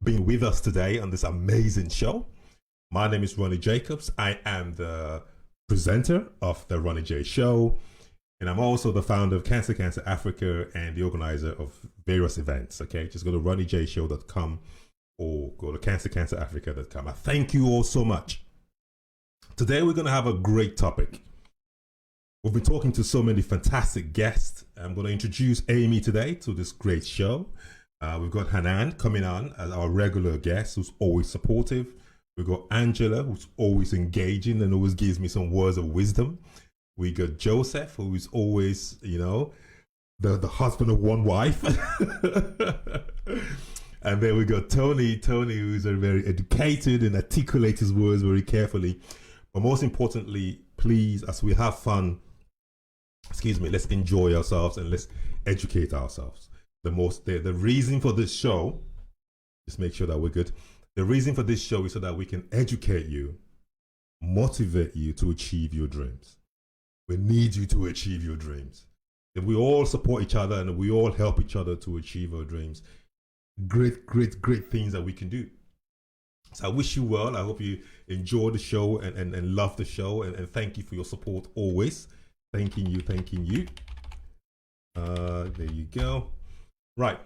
being with us today on this amazing show. My name is Ronnie Jacobs. I am the presenter of the Ronnie J Show, and I'm also the founder of Cancer Africa and the organizer of various events. Okay, just go to ronniejshow.com or go to cancerafrica.com. I thank you all so much. Today we're going to have a great topic. We've been talking to so many fantastic guests. I'm going to introduce Amy today to this great show. We've got Hanane coming on as our regular guest, who's always supportive. We've got Angela, who's always engaging and always gives me some words of wisdom. We got Joseph, who is always, the husband of one wife. And then we got Tony, who's very educated and articulates his words very carefully. But most importantly, please, as we have fun, let's enjoy ourselves and let's educate ourselves. The reason for this show, just make sure that we're good. The reason for this show is so that we can educate you, motivate you to achieve your dreams. We need you to achieve your dreams. If we all support each other and we all help each other to achieve our dreams, great things that we can do. So I wish you well. I hope you enjoy the show and love the show, and thank you for your support always. Thanking you. There you go. Right.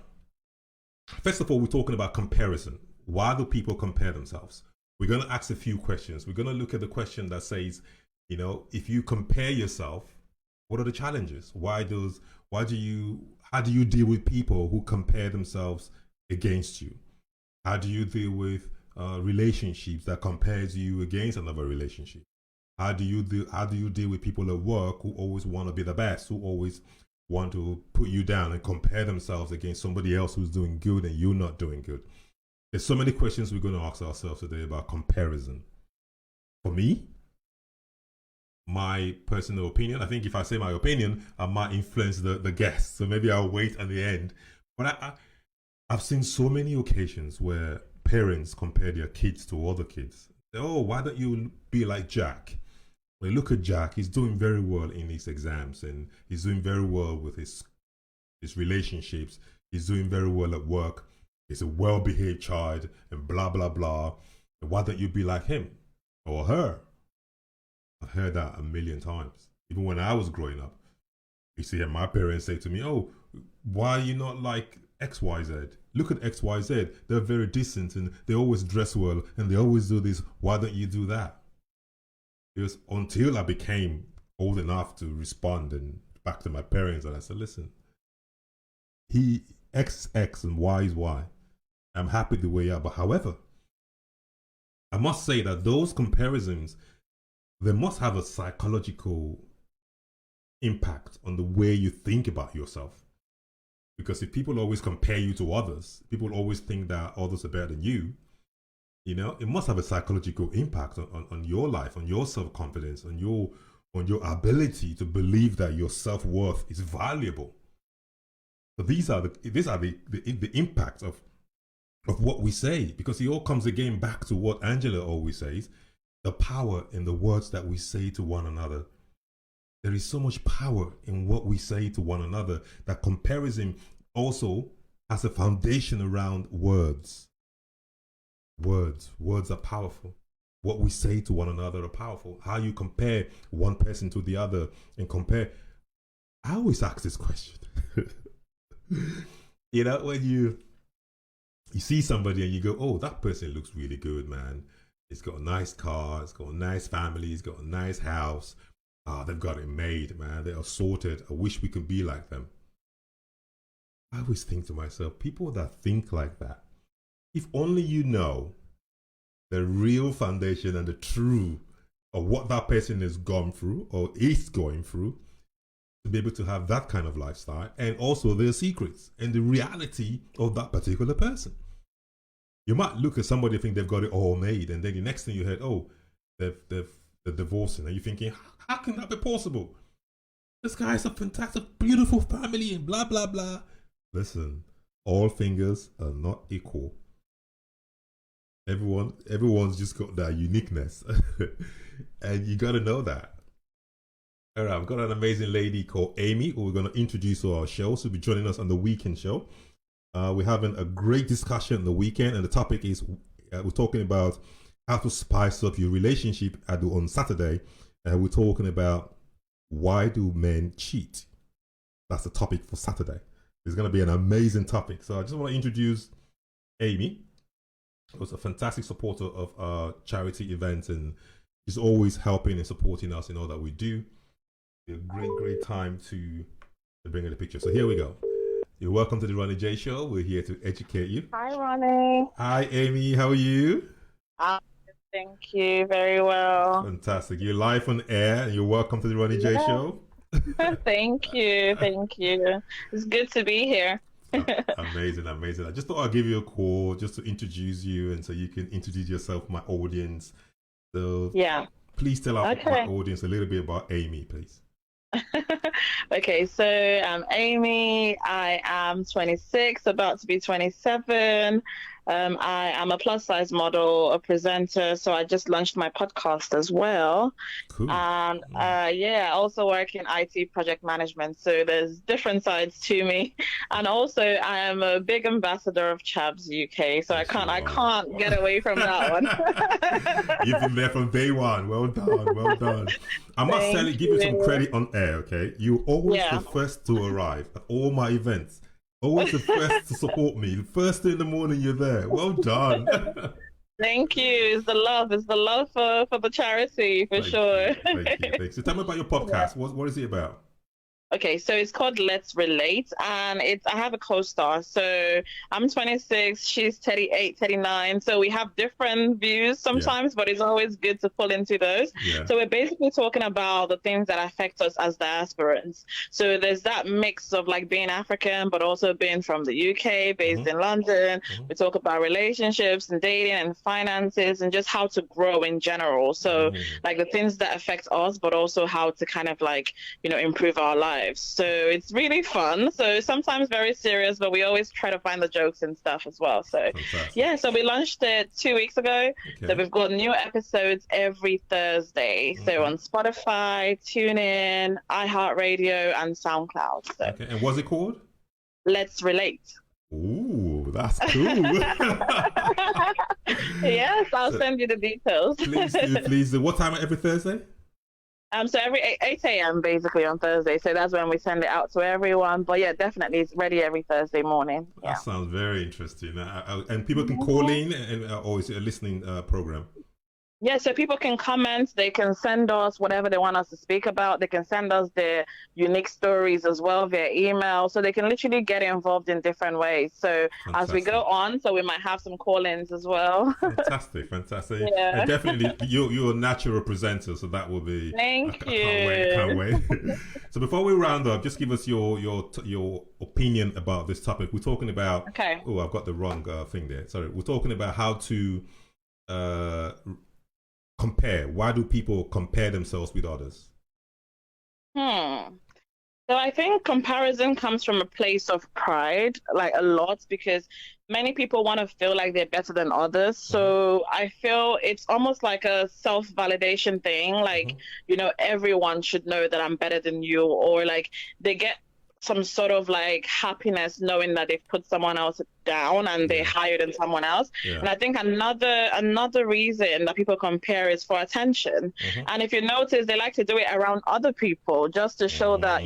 First of all, we're talking about comparison. Why do people compare themselves? We're going to ask a few questions. We're going to look at the question that says, if you compare yourself, what are the challenges? How do you deal with people who compare themselves against you? How do you deal with relationships that compares you against another relationship? How do you deal with people at work who always want to be the best, who always want to put you down and compare themselves against somebody else who's doing good and you're not doing good? There's so many questions we're going to ask ourselves today about comparison. For me, my personal opinion, I think if I say my opinion, I might influence the guests. So maybe I'll wait at the end. But I've seen so many occasions where parents compare their kids to other kids. Oh, why don't you be like Jack? When you look at Jack, he's doing very well in his exams and he's doing very well with his relationships. He's doing very well at work. He's a well-behaved child and blah, blah, blah. And why don't you be like him or her? I've heard that a million times. Even when I was growing up, you see my parents say to me, oh, why are you not like XYZ? Look at XYZ. They're very decent and they always dress well and they always do this. Why don't you do that? Because until I became old enough to respond and back to my parents, and I said, listen, he X is X and Y is Y. I'm happy the way I am. But however, I must say that those comparisons, they must have a psychological impact on the way you think about yourself. Because if people always compare you to others, people always think that others are better than you, it must have a psychological impact on your life, on your self-confidence, on your ability to believe that your self-worth is valuable. So these are the impact of what we say, because it all comes again back to what Angela always says, the power in the words that we say to one another. There is so much power in what we say to one another that comparison also has a foundation around words. Words are powerful. What we say to one another are powerful. How you compare one person to the other and compare. I always ask this question. When you see somebody and you go, oh, that person looks really good, man. He's got a nice car, he's got a nice family, he's got a nice house. They've got it made, man. They are sorted. I wish we could be like them. I always think to myself, people that think like that, if only you know the real foundation and the true of what that person has gone through or is going through to be able to have that kind of lifestyle, and also their secrets and the reality of that particular person. You might look at somebody and think they've got it all made, and then the next thing you heard, oh, they're divorcing, and you're thinking, how can that be possible? This guy has a fantastic, beautiful family and blah, blah, blah. Listen, all fingers are not equal. Everyone's just got that uniqueness. And you got to know that. All right, I've got an amazing lady called Amy who we're going to introduce to our show. She'll be joining us on the weekend show. We're having a great discussion on the weekend, and the topic is we're talking about how to spice up your relationship on Saturday. We're talking about why do men cheat. That's the topic for Saturday. It's going to be an amazing topic. So I just want to introduce Amy, who's a fantastic supporter of our charity events, and she's always helping and supporting us in all that we do. It's a great time to bring in the picture. So here we go. You're welcome to the Ronnie J Show. We're here to educate you. Hi, Ronnie. Hi, Amy. How are you? Thank you. Very well. Fantastic. You're live on air, and you're welcome to the Ronnie J Show. Thank you. Thank you. It's good to be here. Amazing. I just thought I'd give you a call just to introduce you, and so you can introduce yourself to my audience. So yeah, please tell my audience a little bit about Amy, please. Okay, so I'm Amy. I am 26, about to be 27. I am a plus size model, a presenter, so I just launched my podcast as well. Cool. And I also work in IT project management, so there's different sides to me. And also I am a big ambassador of Chabs UK, so I can't get away from that one. You've been there from day one. Well done. I must give you some credit on air, okay? You're always the first to arrive at all my events. Always the first to support me. The first thing in the morning, you're there. Well done. Thank you. It's the love. It's the love for the charity, for sure. Thank you. So tell me about your podcast. What is it about? Okay, so it's called Let's Relate, and I have a co-star. So I'm 26, she's 38, 39. So we have different views sometimes, but it's always good to pull into those. Yeah. So we're basically talking about the things that affect us as diasporans. So there's that mix of like being African, but also being from the UK, based in London. We talk about relationships and dating and finances and just how to grow in general. So like the things that affect us, but also how to kind of like, improve our lives. So it's really fun. So sometimes very serious, but we always try to find the jokes and stuff as well. So so we launched it 2 weeks ago. Okay. So we've got new episodes every Thursday. So on Spotify, TuneIn, iHeartRadio, and SoundCloud. So. Okay. And what's it called? Let's Relate. Ooh, that's cool. Yes, I'll send you the details. Please. What time every Thursday? So every 8 a.m. basically on Thursday. So that's when we send it out to everyone. But yeah, definitely it's ready every Thursday morning. Yeah. That sounds very interesting. And people can call in, or is it a listening program? Yeah, so people can comment, they can send us whatever they want us to speak about. They can send us their unique stories as well via email. So they can literally get involved in different ways. So as we go on, so we might have some call-ins as well. Fantastic. Yeah. And definitely, you're a natural presenter, so that will be... Thank you. Can't wait. So before we round up, just give us your opinion about this topic. We're talking about... Okay. Oh, I've got the wrong thing there. Sorry. We're talking about how to... compare. Why do people compare themselves with others? So I think comparison comes from a place of pride, like a lot, because many people want to feel like they're better than others. So I feel it's almost like a self-validation thing. Like, everyone should know that I'm better than you, or like they get some sort of like happiness knowing that they've put someone else down and they're higher than someone else. And I think another reason that people compare is for attention. And if you notice, they like to do it around other people just to show that,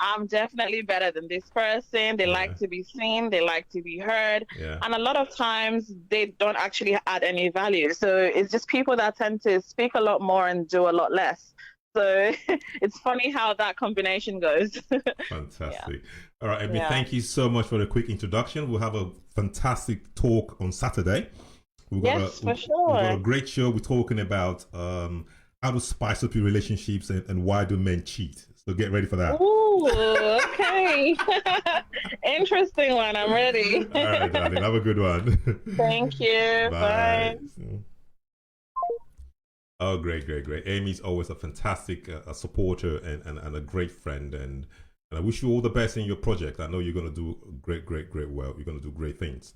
I'm definitely better than this person. They like to be seen, they like to be heard. And a lot of times they don't actually add any value. So it's just people that tend to speak a lot more and do a lot less. So it's funny how that combination goes. Fantastic. All right, Amy, thank you so much for the quick introduction. We'll have a fantastic talk on Saturday. For sure. We've got a great show. We're talking about how to spice up your relationships and why do men cheat. So get ready for that. Ooh, okay. Interesting one. I'm ready. All right, darling. Have a good one. Thank you. Bye. Oh, great. Amy's always a fantastic supporter and a great friend. And I wish you all the best in your project. I know you're going to do great well. You're going to do great things.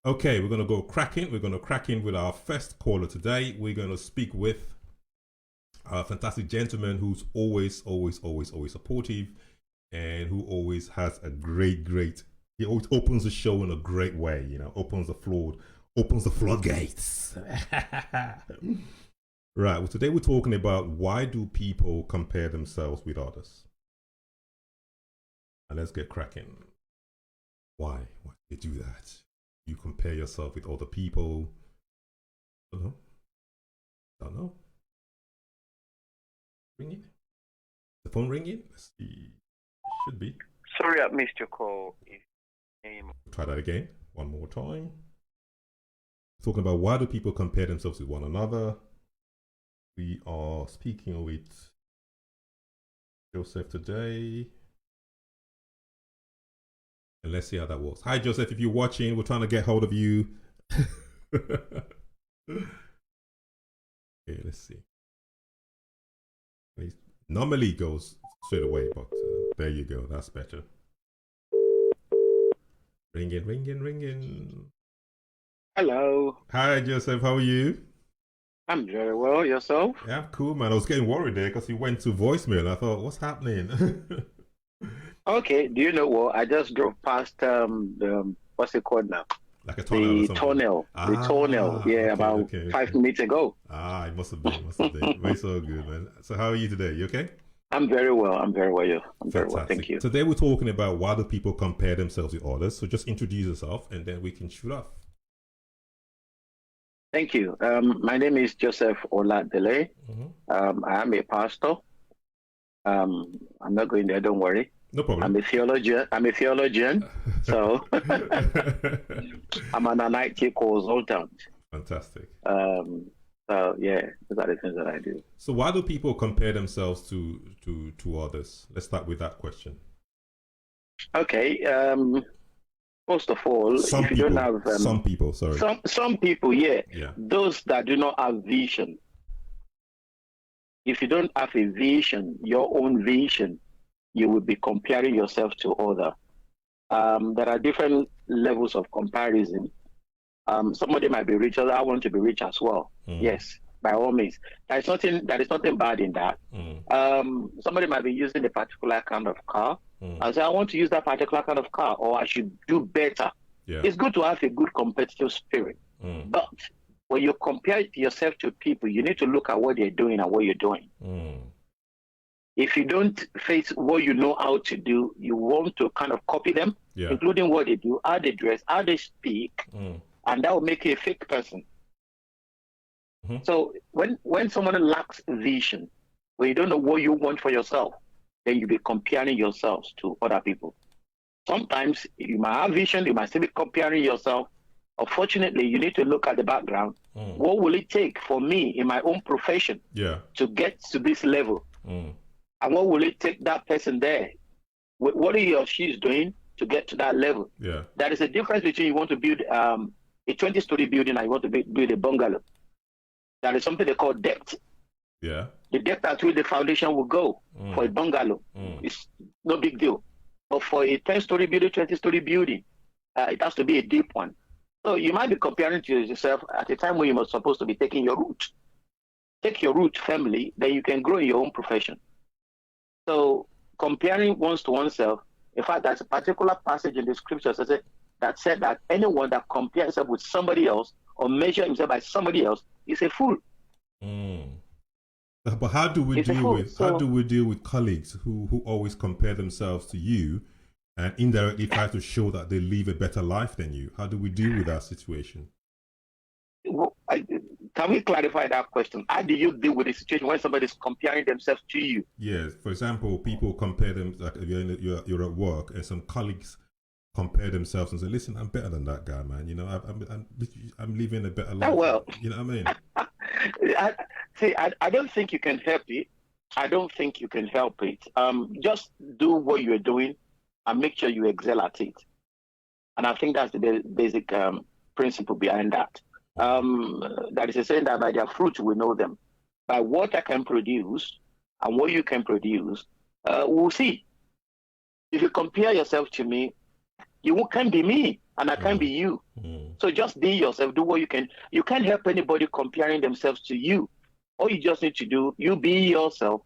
Okay, we're going to go cracking. We're going to crack in with our first caller today. We're going to speak with a fantastic gentleman who's always supportive and who always has a great He always opens the show in a great way, opens the floodgates. Right. Well, today we're talking about why do people compare themselves with others? And let's get cracking. Why? Why do they do that? You compare yourself with other people. Don't know. Ringing? The phone ringing? Let's see. Should be. Sorry, I missed your call. Try that again. One more time. Talking about why do people compare themselves with one another. We are speaking with Joseph today. And let's see how that works. Hi, Joseph. If you're watching, we're trying to get hold of you. Okay, let's see. It normally goes straight away, but there you go. That's better. Ringing. Hello. Hi, Joseph. How are you? I'm very well. Yourself? Yeah, I'm cool, man. I was getting worried there because you went to voicemail. I thought, what's happening? Okay. Do you know what? I just drove past what's it called now? Like a tunnel. The tunnel. The tunnel. Yeah, about 5 minutes ago. It must have been. Very so good, man. So how are you today? You okay? I'm very well. I'm very well. Fantastic. Very well. Thank you. Today we're talking about why do people compare themselves with others. So just introduce yourself and then we can shoot off. Thank you. My name is Joseph Oladele. I am a pastor. I'm not going there. Don't worry. No problem. I'm a theologian. So I'm an IT consultant. Fantastic. So yeah, those are the things that I do. So why do people compare themselves to others? Let's start with that question. Okay. First of all, some people, yeah, those that do not have vision. If you don't have a vision, your own vision, you will be comparing yourself to other. There are different levels of comparison. Somebody might be rich, I want to be rich as well. Yes, by all means. There is nothing bad in that. Somebody might be using a particular kind of car. I say, I want to use that particular kind of car, or I should do better. Yeah. It's good to have a good competitive spirit. But when you compare yourself to people, you need to look at what they're doing and what you're doing. If you don't face what you know how to do, you want to kind of copy them, including what they do, how they dress, how they speak, and that will make you a fake person. So when someone lacks vision, when you don't know what you want for yourself, then you'll be comparing yourselves to other people. Sometimes you might have vision, you might still be comparing yourself. Unfortunately, you need to look at the background. What will it take for me in my own profession to get to this level? And what will it take that person there? What he or she is doing to get to that level? There is a difference between you want to build a 20-story building and you want to build a bungalow. There is something they call depth. The depth at which the foundation will go for a bungalow is no big deal. But for a 10-story building, 20-story building, it has to be a deep one. So you might be comparing to yourself at a time when you were supposed to be taking your root. Take your root firmly, then you can grow in your own profession. So comparing one's to oneself, in fact, there's a particular passage in the scriptures that said that anyone that compares himself with somebody else or measure himself by somebody else is a fool. But how do we deal with colleagues who always compare themselves to you and indirectly try to show that they live a better life than you? How do we deal with that situation? Can we clarify that question? How do you deal with a situation when somebody is comparing themselves to you? Yes. For example, people compare them, like you're at work and some colleagues compare themselves and say, listen, I'm better than that guy, man. I'm living a better life. Oh, well. You know what I mean? I don't think you can help it. Just do what you're doing and make sure you excel at it. And I think that's the basic principle behind that. That is a saying that by their fruit we know them. By what I can produce and what you can produce, we'll see. If you compare yourself to me, you can't be me and I can't be you. So just be yourself, do what you can. You can't help anybody comparing themselves to you. All you just need to do, you be yourself,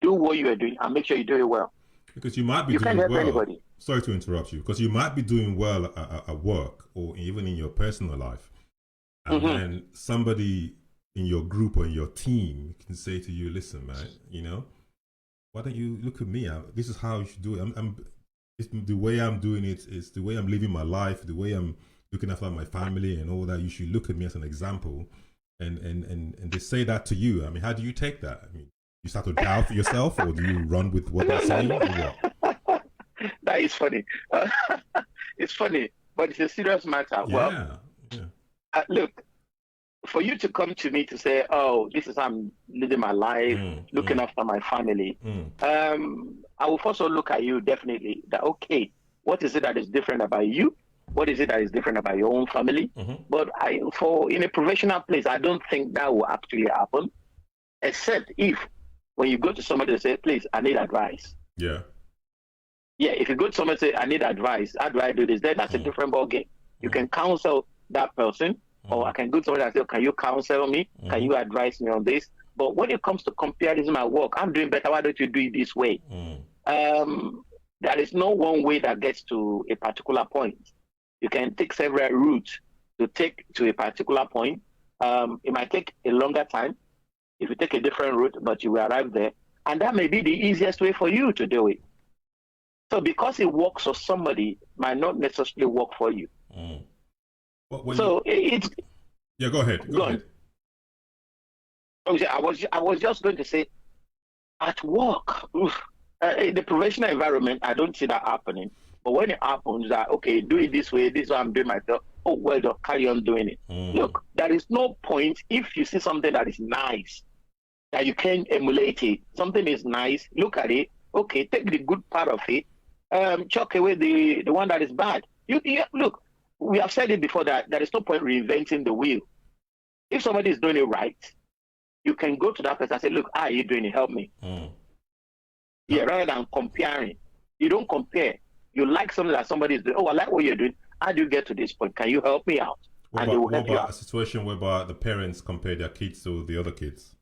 do what you are doing and make sure you do it well. Because you might be You doing can't help well. anybody. Sorry to interrupt you. Because you might be doing well at work or even in your personal life, and then somebody in your group or in your team can say to you, "Listen, man, you know, why don't you look at me? This is how you should do it. It's the way I'm doing it. It's the way I'm living my life. The way I'm looking after my family and all that. You should look at me as an example." And they say that to you. I mean, how do you take that? I mean, you start to doubt yourself, or do you run with what they're saying, or what? That is funny. It's funny, but it's a serious matter. Yeah. Look, for you to come to me to say, "Oh, this is how I'm living my life, looking after my family," I will also look at you definitely. That okay, what is it that is different about you? What is it that is different about your own family? But in a professional place, I don't think that will actually happen, except if when you go to somebody and say, "Please, I need advice." Yeah. Yeah, if you go to somebody and say, "I need advice, how do I do this?" Then that's a different ball game. You can counsel that person, or I can go to somebody and say, "Can you counsel me? Can you advise me on this?" But when it comes to comparison at work, I'm doing better. Why don't you do it this way? There is no one way that gets to a particular point. You can take several routes to take to a particular point. It might take a longer time if you take a different route, but you will arrive there. And that may be the easiest way for you to do it. So because it works for somebody, might not necessarily work for you. It's... Yeah, go ahead. Go ahead. I was just going to say, at work, in the professional environment, I don't see that happening. But when it happens, that okay, do it this way. This is what I'm doing myself. Oh well, done, carry on doing it. Look, there is no point if you see something that is nice that you can emulate it. Something is nice. Look at it. Okay, take the good part of it. Chuck away the one that is bad. Look, we have said it before that there is no point reinventing the wheel. If somebody is doing it right, you can go to that person and say, "Look, how are you doing it? Help me." Yeah, rather than comparing. You don't compare. You like something that somebody is doing. "Oh, I like what you're doing. How do you get to this point? Can you help me out?" What about a situation whereby the parents compare their kids to the other kids?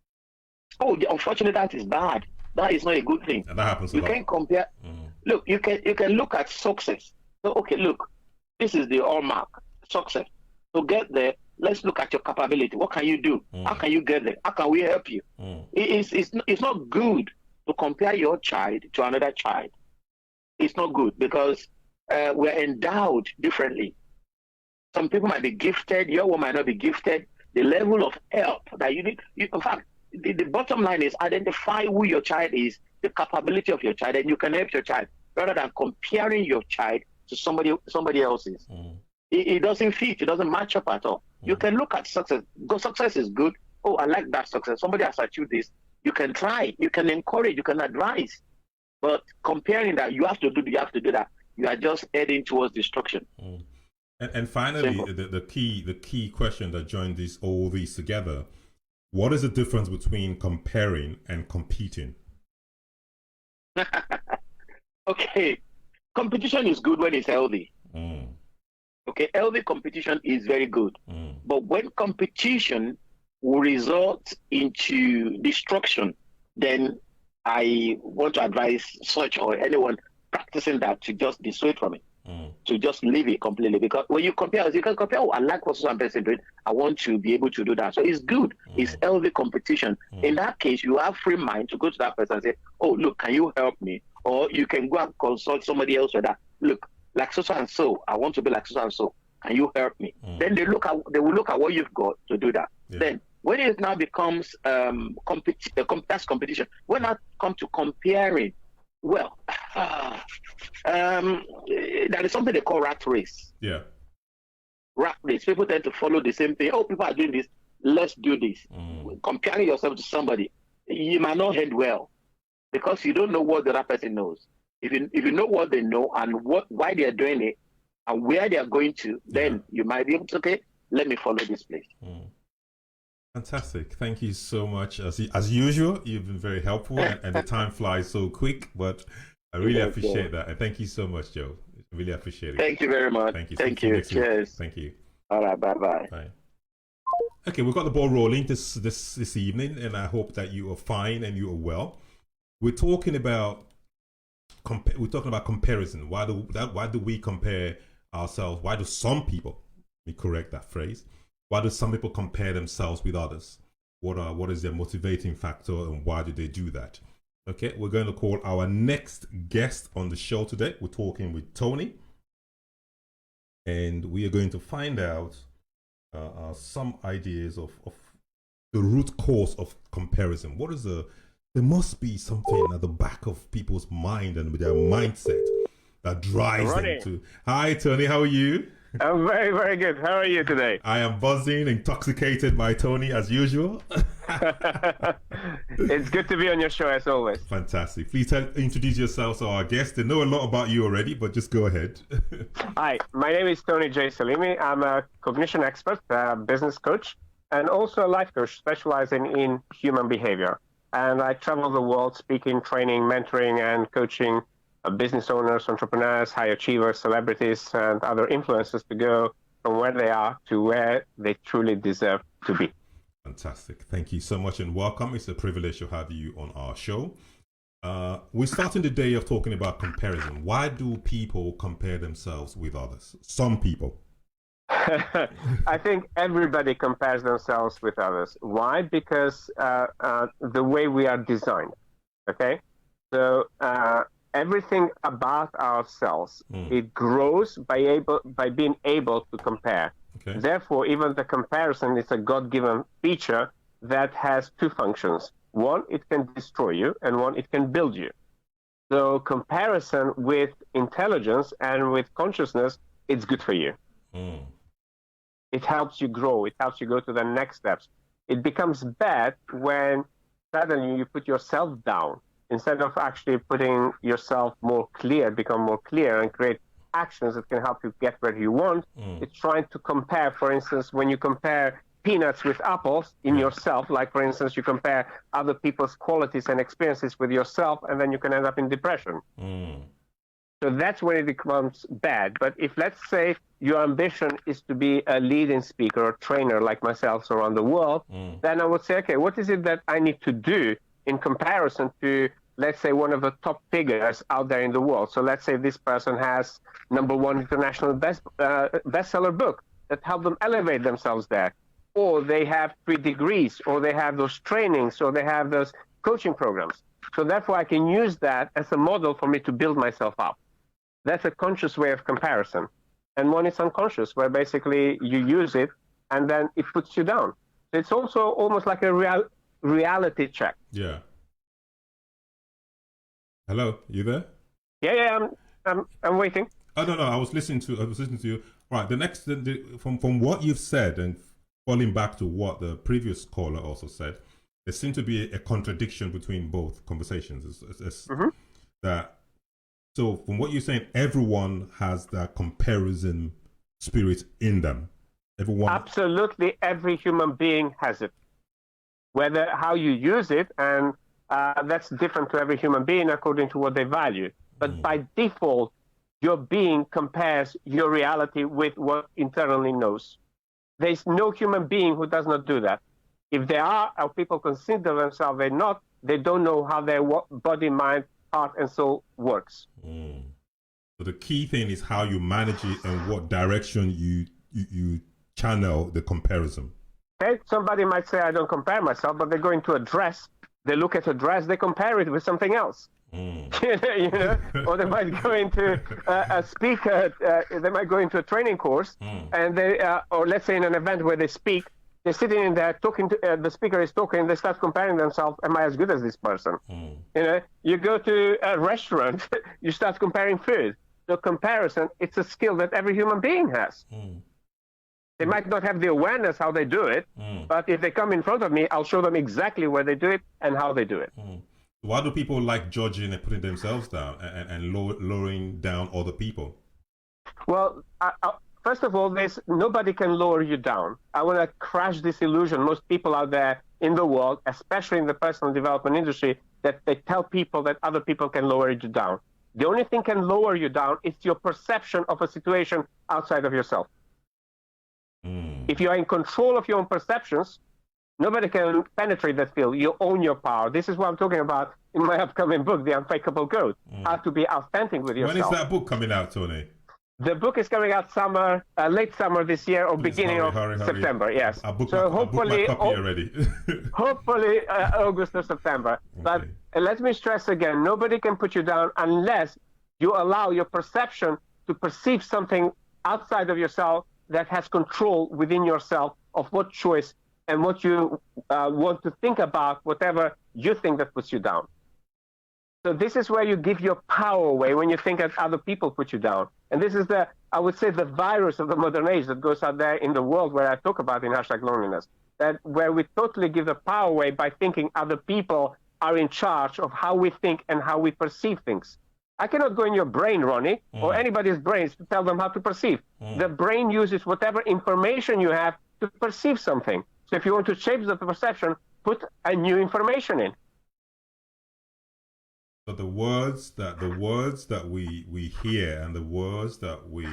Oh, unfortunately, that is bad. That is not a good thing. And that happens a lot. You can't compare. Look, you can look at success. So, okay, look, this is the hallmark success. To get there, let's look at your capability. What can you do? How can you get there? How can we help you? It's not good to compare your child to another child. It's not good because we're endowed differently. Some people might be gifted, your one might not be gifted. The level of help that you need, in fact, the bottom line is identify who your child is, the capability of your child, and you can help your child rather than comparing your child to somebody else's. It doesn't fit, it doesn't match up at all. You can look at success. Success is good. Oh, I like that success. Somebody has achieved this. You can try, you can encourage, you can advise. But comparing that, you have to do that, you are just heading towards destruction. And finally, the key question that joined all these together: what is the difference between comparing and competing? Okay, competition is good when it's healthy. Okay, healthy competition is very good. But when competition will result into destruction, then I want to advise such or anyone practicing that to just dissuade from it, to just leave it completely. Because when you compare, you can compare, "Oh, I like what some person doing. I want to be able to do that." So it's good. It's healthy competition. In that case, you have free mind to go to that person and say, "Oh, look, can you help me?" Or you can go and consult somebody else with that. "Look, like so and so, I want to be like so and so. Can you help me?" Then they will look at what you've got to do that. Then when it now becomes that's competition. When I come to comparing, well, there is something they call rat race. Yeah. Rat race. People tend to follow the same thing. Oh, people are doing this. Let's do this. Comparing yourself to somebody, you might not end well because you don't know what the other person knows. If you know what they know and why they are doing it and where they are going to, then you might be able to, okay, let me follow this place. Fantastic. Thank you so much. As usual, you've been very helpful and the time flies so quick, but I really appreciate that. And thank you so much, Joe. I really appreciate it. Thank you very much. Thank you. Thank you. Cheers. Thank you. All right. Bye-bye. Bye. Okay, we've got the ball rolling this evening, and I hope that you are fine and you are well. We're talking about we're talking about comparison. Why do we compare ourselves? Why do some people, let me correct that phrase, why do some people compare themselves with others? What is their motivating factor, and why do they do that? Okay, we're going to call our next guest on the show today. We're talking with Tony, and we are going to find out some ideas of the root cause of comparison. There must be something at the back of people's mind and with their mindset that drives them to. Hi, Tony, how are you? I'm very, very good. How are you today? I am buzzing, intoxicated by Tony as usual. It's good to be on your show as always. Fantastic. Please introduce yourself to our guests. They know a lot about you already, but just go ahead. Hi, my name is Ronnie J Selimi. I'm a cognition expert, business coach, and also a life coach specializing in human behavior. And I travel the world speaking, training, mentoring, and coaching business owners, entrepreneurs, high achievers, celebrities, and other influencers to go from where they are to where they truly deserve to be. Fantastic. Thank you so much and welcome. It's a privilege to have you on our show. We're starting the day of talking about comparison. Why do people compare themselves with others? Some people. I think everybody compares themselves with others. Why? Because the way we are designed. Okay? So everything about ourselves, it grows by being able to compare. Okay. Therefore, even the comparison is a God-given feature that has two functions. One, it can destroy you, and one, it can build you. So comparison with intelligence and with consciousness, it's good for you. It helps you grow. It helps you go to the next steps. It becomes bad when suddenly you put yourself down. Instead of actually putting yourself become more clear and create actions that can help you get where you want, it's trying to compare. For instance, when you compare peanuts with apples in yourself, like for instance, you compare other people's qualities and experiences with yourself, and then you can end up in depression. So that's when it becomes bad. But if, let's say, your ambition is to be a leading speaker or trainer like myself around the world, then I would say, okay, what is it that I need to do in comparison to, let's say, one of the top figures out there in the world? So let's say this person has #1 international bestseller book that helped them elevate themselves there. Or they have 3 degrees, or they have those trainings, or they have those coaching programs. So therefore, I can use that as a model for me to build myself up. That's a conscious way of comparison. And one is unconscious, where basically you use it and then it puts you down. It's also almost like a reality check. Yeah. Hello, you there? Yeah, I'm waiting. Oh no, I was listening to you. Right, the next from what you've said and falling back to what the previous caller also said, there seemed to be a contradiction between both conversations. That so from what you're saying, everyone has that comparison spirit in them. Everyone. Absolutely, every human being has it. Whether how you use it, and that's different to every human being according to what they value. But by default, your being compares your reality with what internally knows. There's no human being who does not do that. If there are, or people consider themselves they don't know how their body, mind, heart, and soul works. So the key thing is how you manage it and what direction you channel the comparison. Okay, somebody might say, I don't compare myself, but they go into a dress, they look at a dress, they compare it with something else. You know, or they might go into a speaker, they might go into a training course, and they, or let's say in an event where they speak, they're sitting in there talking to, the speaker is talking, they start comparing themselves, am I as good as this person? You know, you go to a restaurant, you start comparing food. So comparison, it's a skill that every human being has. They might not have the awareness how they do it, but if they come in front of me, I'll show them exactly where they do it and how they do it. Why do people like judging and putting themselves down and lowering down other people? Well, first of all, nobody can lower you down. I want to crash this illusion. Most people out there in the world, especially in the personal development industry, that they tell people that other people can lower you down. The only thing can lower you down is your perception of a situation outside of yourself. If you are in control of your own perceptions, Nobody can penetrate that field. You own your power. This is what I'm talking about in my upcoming book, The Unfakeable Gault, how to be authentic with yourself. When is that book coming out, Tony? The book is coming out late summer this year or beginning of September. Yes. Hopefully, copy already. Hopefully August or September. Okay. But let me stress again: nobody can put you down unless you allow your perception to perceive something outside of yourself that has control within yourself of what choice and what you want to think about, whatever you think that puts you down. So this is where you give your power away when you think that other people put you down. And this is I would say, the virus of the modern age that goes out there in the world where I talk about in #loneliness, where we totally give the power away by thinking other people are in charge of how we think and how we perceive things. I cannot go in your brain, Ronnie, or anybody's brains to tell them how to perceive. The brain uses whatever information you have to perceive something. So if you want to change the perception, put a new information in. But the words that we hear and the words that we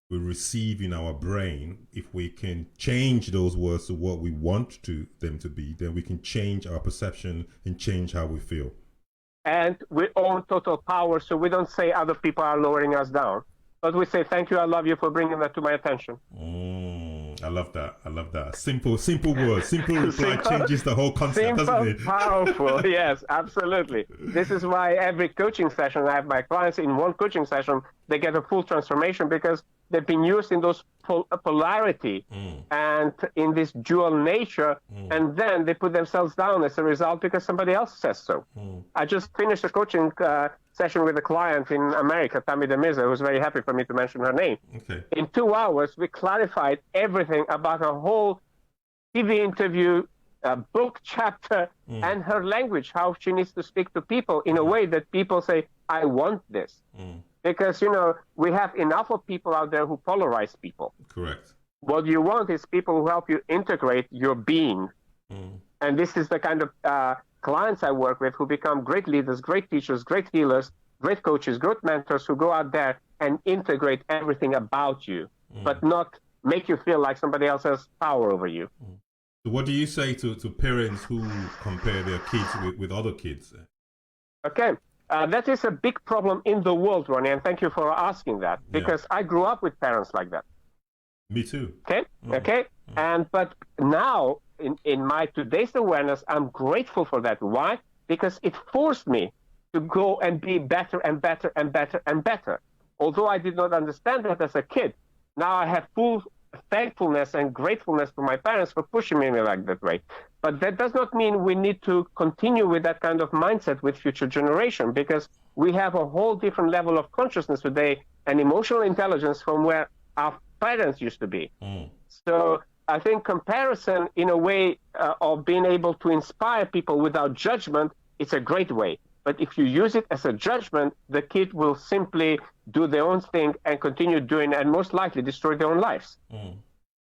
receive in our brain, if we can change those words to what we want them to be, then we can change our perception and change how we feel. And we own total power, so we don't say other people are lowering us down, but we say, thank you, I love you for bringing that to my attention. I love that. I love that. Simple words. Simple reply changes the whole concept, doesn't it? Powerful. Yes, absolutely. This is why every coaching session, I have my clients in one coaching session, they get a full transformation because they've been used in those polarity and in this dual nature, and then they put themselves down as a result because somebody else says so. I just finished a coaching session with a client in America, Tammy Demiza, who's very happy for me to mention her name. Okay. In 2 hours, we clarified everything about her whole TV interview, book chapter, and her language, how she needs to speak to people in a way that people say, I want this. Because, we have enough of people out there who polarize people. Correct. What you want is people who help you integrate your being. And this is the kind of clients I work with who become great leaders, great teachers, great healers, great coaches, great mentors who go out there and integrate everything about you, but not make you feel like somebody else has power over you. So what do you say to parents who compare their kids with other kids? Okay. That is a big problem in the world, Ronnie, and thank you for asking that, because I grew up with parents like that. Me too. Okay. But now, in my today's awareness, I'm grateful for that. Why? Because it forced me to go and be better and better and better and better. Although I did not understand that as a kid, now I have full thankfulness and gratefulness to my parents for pushing me like that way. But that does not mean we need to continue with that kind of mindset with future generation, because we have a whole different level of consciousness today and emotional intelligence from where our parents used to be. So I think comparison in a way of being able to inspire people without judgment, it's a great way. But if you use it as a judgment, the kid will simply do their own thing and continue doing, and most likely destroy their own lives.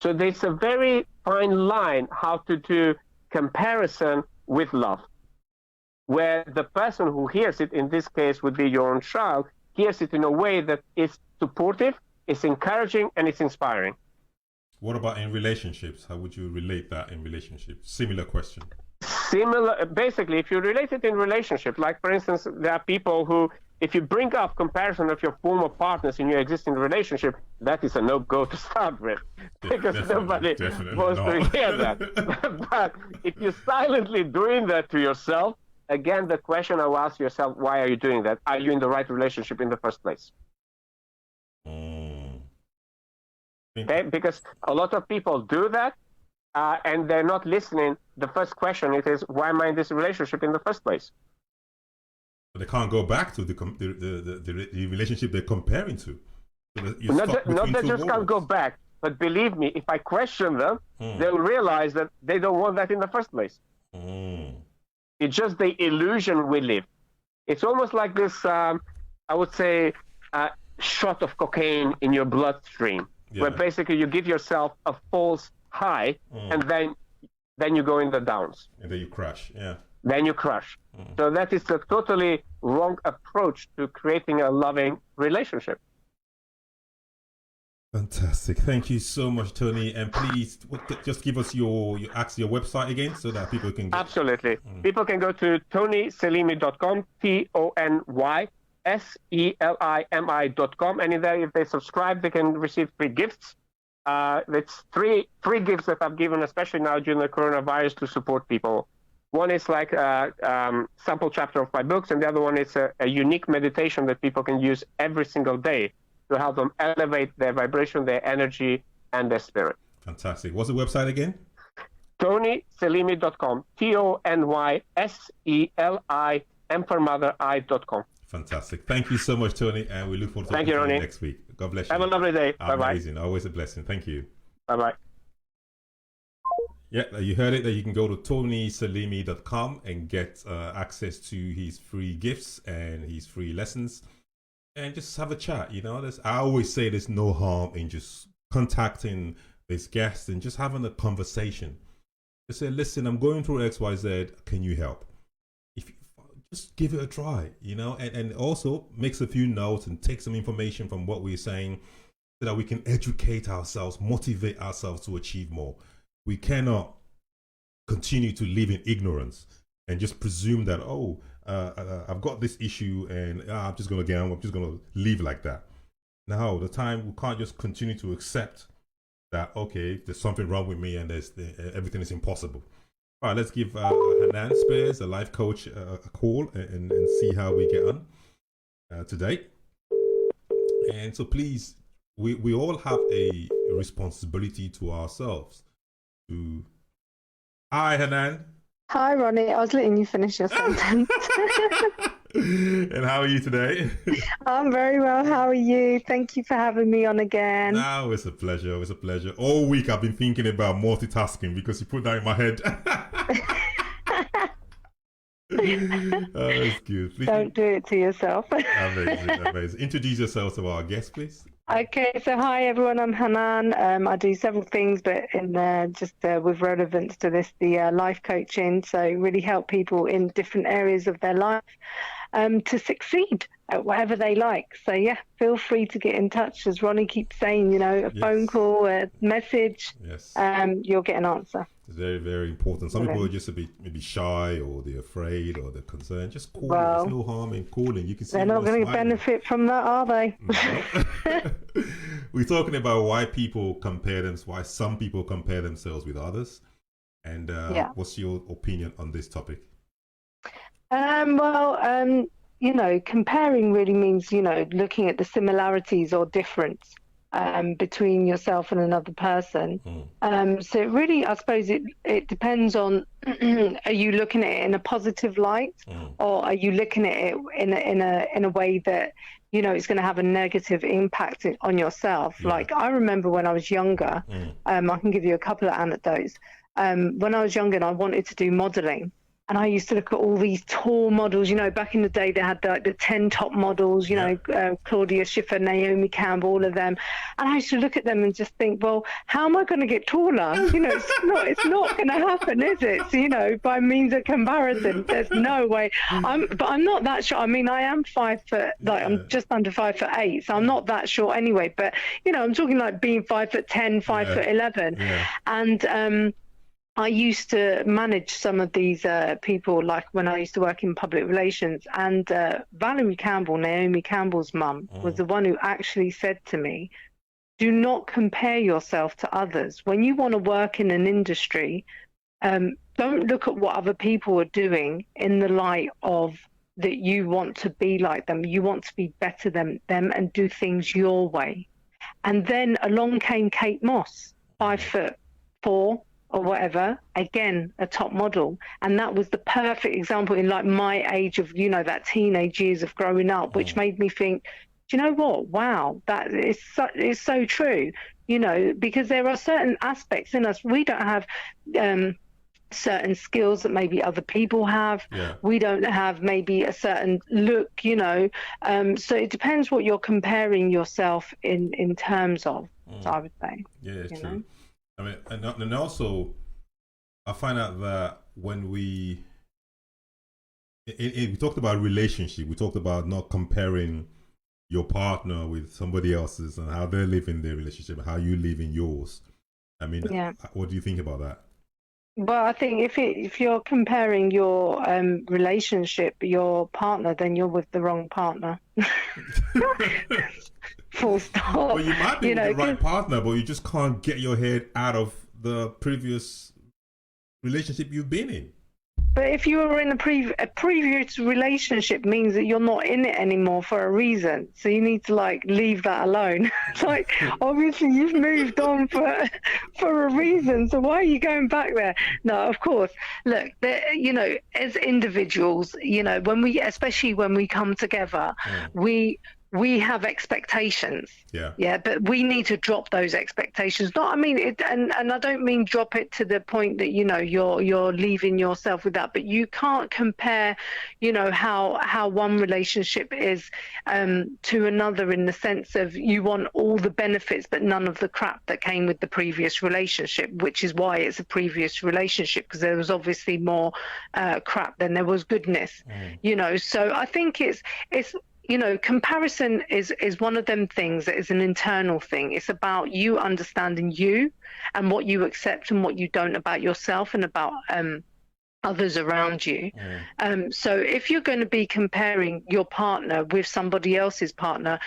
So there's a very fine line how to do comparison with love, where the person who hears it, in this case would be your own child, hears it in a way that is supportive, is encouraging, and it's inspiring. What about in relationships? How would you relate that in relationships? Similar question. Basically, if you relate it in relationship, like for instance, there are people who, if you bring up comparison of your former partners in your existing relationship, that is a no-go to start with, because nobody wants to hear that. But if you're silently doing that to yourself, again, the question I will ask yourself, why are you doing that? Are you in the right relationship in the first place? Okay, because a lot of people do that, and they're not listening. The first question is, why am I in this relationship in the first place? But they can't go back to the relationship they're comparing to. So not that just can't go back, but believe me, if I question them, they'll realize that they don't want that in the first place. It's just the illusion we live. It's almost like this, I would say, shot of cocaine in your bloodstream, where basically you give yourself a false high, and then you go in the downs. And then you crash, Then you crash. So that is a totally wrong approach to creating a loving relationship. Fantastic. Thank you so much, Tony. And please just give us your website again so that people can get... Absolutely. People can go to tonyselimi.com, TonySelimi.com, and in there, if they subscribe, they can receive free gifts. It's three gifts that I've given, especially now during the coronavirus, to support people. One is like a sample chapter of my books, and the other one is a unique meditation that people can use every single day to help them elevate their vibration, their energy, and their spirit. Fantastic. What's the website again? TonySelimi.com, TonySelim for mother I.com. Fantastic. Thank you so much, Tony, and we look forward to talking to you next week. God bless you. Have a lovely day. Bye-bye. Amazing. Always a blessing. Thank you. Bye-bye. Yeah, you heard it, that you can go to tonyselimi.com and get access to his free gifts and his free lessons and just have a chat. I always say there's no harm in just contacting this guest and just having a conversation. Just say, listen, I'm going through XYZ. Can you help? Just give it a try, and also makes a few notes and take some information from what we're saying so that we can educate ourselves, motivate ourselves to achieve more. We cannot continue to live in ignorance and just presume that, I've got this issue and I'm just going to live like that. Now, we can't just continue to accept that, okay, there's something wrong with me and everything is impossible. All right, let's give Hanane Spiers, a life coach, a call and see how we get on today. And so please, we all have a responsibility to ourselves. Hi, Hanane. Hi, Ronnie. I was letting you finish your sentence. And how are you today? I'm very well. How are you? Thank you for having me on again. No, it's a pleasure. It's a pleasure. All week I've been thinking about multitasking because you put that in my head. That's good. Please Don't do it to yourself. Amazing. Introduce yourself to our guest, please. Okay, so hi everyone, I'm Hanane. I do several things, but in with relevance to this, the life coaching. So really help people in different areas of their life to succeed at whatever they like. So yeah, feel free to get in touch. As Ronnie keeps saying, phone call, a message, you'll get an answer. It's very, very important. Some people are just a bit maybe shy or they're afraid or they're concerned. Just call. There's no harm in calling. You can see they're not going to benefit from that, are they? No. We're talking about why some people compare themselves with others. And what's your opinion on this topic? Comparing really means, looking at the similarities or difference between yourself and another person. So it really, I suppose it depends on, are you looking at it in a positive light or are you looking at it in a way that, it's going to have a negative impact on yourself? Yeah. Like I remember when I was younger, I can give you a couple of anecdotes. When I was younger and I wanted to do modeling, and I used to look at all these tall models, back in the day they had the 10 top models, Claudia Schiffer, Naomi Campbell, all of them. And I used to look at them and just think, well, how am I going to get taller? It's not going to happen, is it? So, by means of comparison, there's no way. But I'm not that short. I mean, I am 5 foot, I'm just under 5'8", so I'm not that short anyway. But, I'm talking like being 5'10", 5'11". Yeah. And, I used to manage some of these people, like when I used to work in public relations, and Valerie Campbell, Naomi Campbell's mum, was the one who actually said to me, do not compare yourself to others. When you want to work in an industry, don't look at what other people are doing in the light of that you want to be like them. You want to be better than them and do things your way. And then along came Kate Moss, 5'4" or whatever, again, a top model. And that was the perfect example in like my age of, that teenage years of growing up, which made me think, do you know what? Wow, that is so true, because there are certain aspects in us. We don't have certain skills that maybe other people have. Yeah. We don't have maybe a certain look, so it depends what you're comparing yourself in terms of, I would say. Yeah, it's true. I mean, and also, I find out that when we talked about relationship, we talked about not comparing your partner with somebody else's and how they're living their relationship and how you live in yours. I mean, what do you think about that? Well, I think if you're comparing your relationship, your partner, then you're with the wrong partner. Full stop. Well, you might be with the right partner, but you just can't get your head out of the previous relationship you've been in. But if you were in a previous relationship, means that you're not in it anymore for a reason. So you need to leave that alone. Like, obviously you've moved on for a reason. So why are you going back there? No, of course. Look, as individuals, especially when we come together, we have expectations. Yeah, but we need to drop those expectations. And I don't mean drop it to the point that you're leaving yourself with that. But you can't compare, how one relationship is to another, in the sense of you want all the benefits but none of the crap that came with the previous relationship, which is why it's a previous relationship, because there was obviously more crap than there was goodness. So I think it's comparison is one of them things that is an internal thing. It's about you understanding you and what you accept and what you don't about yourself and about others around you. So if you're going to be comparing your partner with somebody else's partner,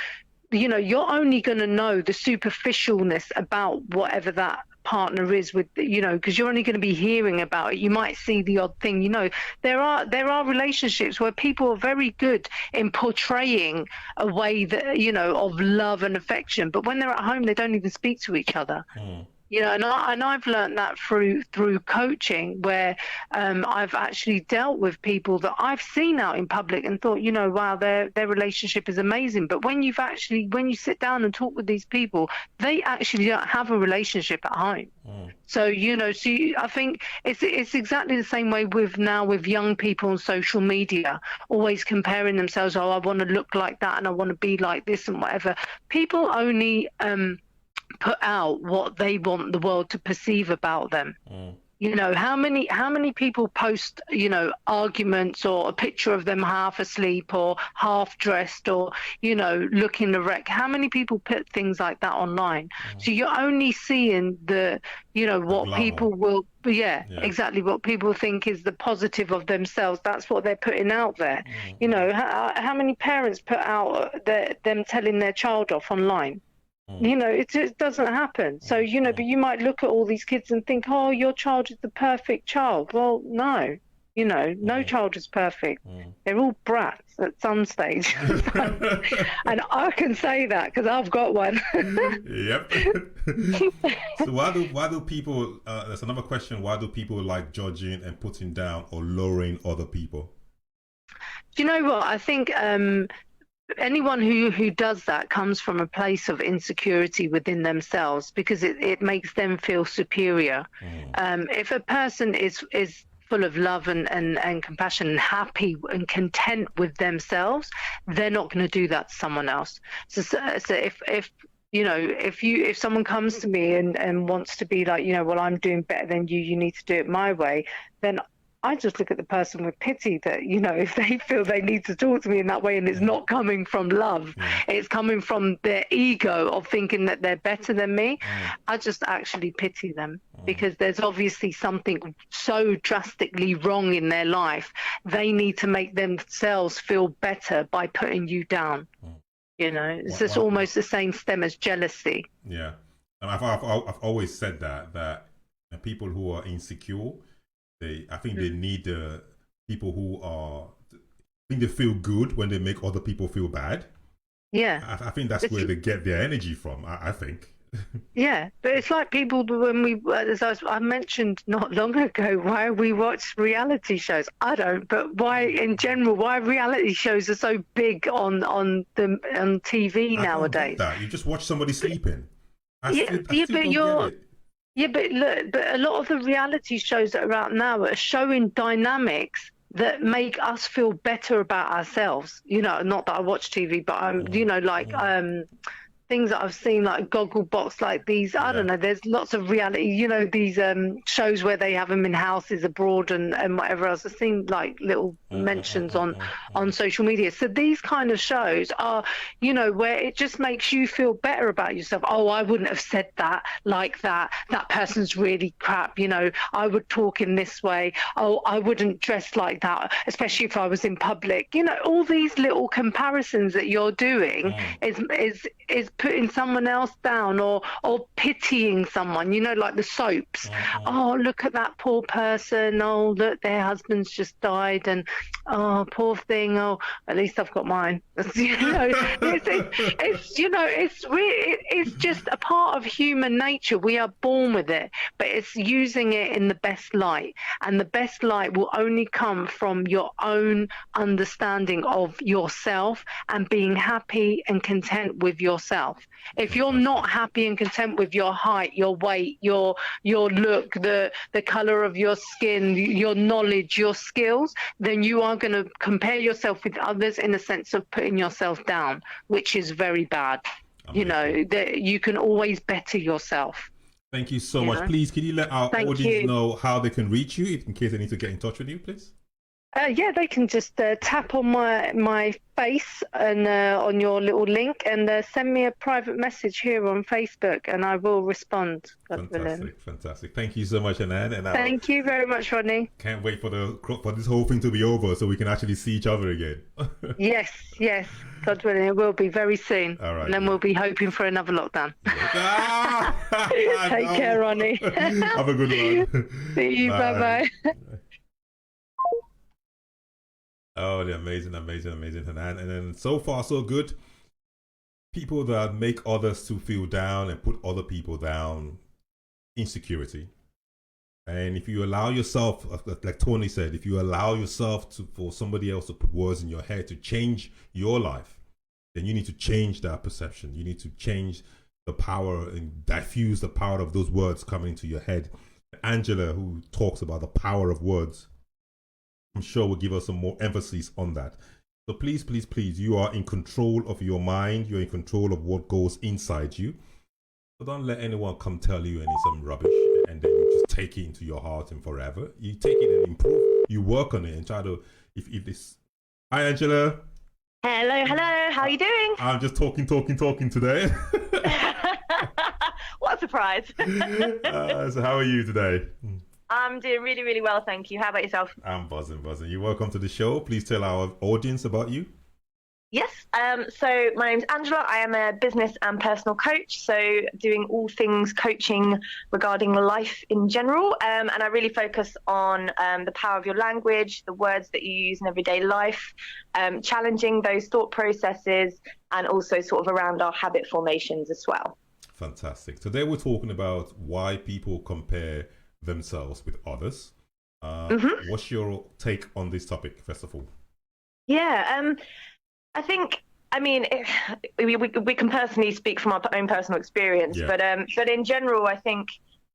you're only going to know the superficialness about whatever that partner is with, because you're only going to be hearing about it. You might see the odd thing. There are relationships where people are very good in portraying a way that of love and affection, but when they're at home they don't even speak to each other. And I've learned that through coaching, where I've actually dealt with people that I've seen out in public and thought, wow, their relationship is amazing. But when you sit down and talk with these people, they actually don't have a relationship at home. So I think it's exactly the same way with young people on social media, always comparing themselves. Oh, I want to look like that and I want to be like this and whatever. People only put out what they want the world to perceive about them. How many people post arguments or a picture of them half asleep or half dressed or looking the wreck? How many people put things like that online? So you're only seeing the what people will exactly what people think is the positive of themselves. That's what they're putting out there. How many parents put out them telling their child off online? It just doesn't happen. So but you might look at all these kids and think, oh, your child is the perfect child. Well, no, no child is perfect. They're all brats at some stage. And I can say that because I've got one. Yep. So why do people there's another question, why do people like judging and putting down or lowering other people? Do you know what I think? Anyone who does that comes from a place of insecurity within themselves, because it makes them feel superior. If a person is full of love and compassion and happy and content with themselves, they're not going to do that to someone else. So if someone comes to me and wants to be like, well, I'm doing better than you need to do it my way, then I just look at the person with pity that, if they feel they need to talk to me in that way and it's not coming from love, it's coming from their ego of thinking that they're better than me, I just actually pity them, because there's obviously something so drastically wrong in their life. They need to make themselves feel better by putting you down. It's just almost the same stem as jealousy. Yeah. And I've always said that people who are insecure, I think they need people who they feel good when they make other people feel bad. Yeah. I think that's where they get their energy from, I think. Yeah, but it's like people, when as I mentioned not long ago, why we watch reality shows. I don't, but why in general, why reality shows are so big on TV nowadays. You just watch somebody sleeping. Yeah, but look, but a lot of the reality shows that are out now are showing dynamics that make us feel better about ourselves. Not that I watch TV, but things that I've seen, like a goggle box, like these, I don't know, there's lots of reality, you know, these shows where they have them in houses abroad and whatever else. I've seen like little mentions on social media. So these kind of shows are, you know, where it just makes you feel better about yourself. Oh, I wouldn't have said that like that. That person's really crap. You know, I would talk in this way. Oh, I wouldn't dress like that, especially if I was in public. You know, all these little comparisons that you're doing is putting someone else down or pitying someone, you know, like the soaps. Oh, look at that poor person. Oh, look, their husband's just died, and oh, poor thing. Oh, at least I've got mine. You know, it's you know, it's really, it's just a part of human nature. We are born with it, but it's using it in the best light, and the best light will only come from your own understanding of yourself and being happy and content with yourself. If you're not happy and content with your height, your weight, your look, the color of your skin, your knowledge, your skills, then you are going to compare yourself with others in a sense of putting yourself down, which is very bad. Amazing. You know, that you can always better yourself. Thank you so much. Please, can you let our audience know how they can reach you in case they need to get in touch with you, please? Yeah, they can just tap on my face and on your little link and send me a private message here on Facebook, and I will respond. Fantastic. Thank you so much, Hanane. And thank you very much, Ronnie. Can't wait for this whole thing to be over so we can actually see each other again. Yes. God willing, it will be very soon. All right. And then we'll be hoping for another lockdown. Take care, Ronnie. Have a good one. See you. Bye-bye. Oh, the amazing Hanane. And then so far so good. People that make others to feel down and put other people down, insecurity. And if you allow yourself, like Tony said, if you allow yourself for somebody else to put words in your head to change your life, then you need to change that perception. You need to change the power and diffuse the power of those words coming into your head. Angela, who talks about the power of words, I'm sure will give us some more emphasis on that. So please, you are in control of your mind. You're in control of what goes inside you. So don't let anyone come tell you some rubbish and then you just take it into your heart and forever. You take it and improve. You work on it and try to, if this... Hi, Angela. Hello. How are you doing? I'm just talking today. What a surprise. So how are you today? I'm doing really, really well, thank you. How about yourself? I'm buzzing. You're welcome to the show. Please tell our audience about you. Yes. So my name's Angela. I am a business and personal coach. So doing all things coaching regarding life in general. And I really focus on the power of your language, the words that you use in everyday life, challenging those thought processes, and also sort of around our habit formations as well. Fantastic. Today we're talking about why people compare themselves with others. What's your take on this topic, first of all? Yeah, I think, I mean, we can personally speak from our own personal experience, but in general, I think,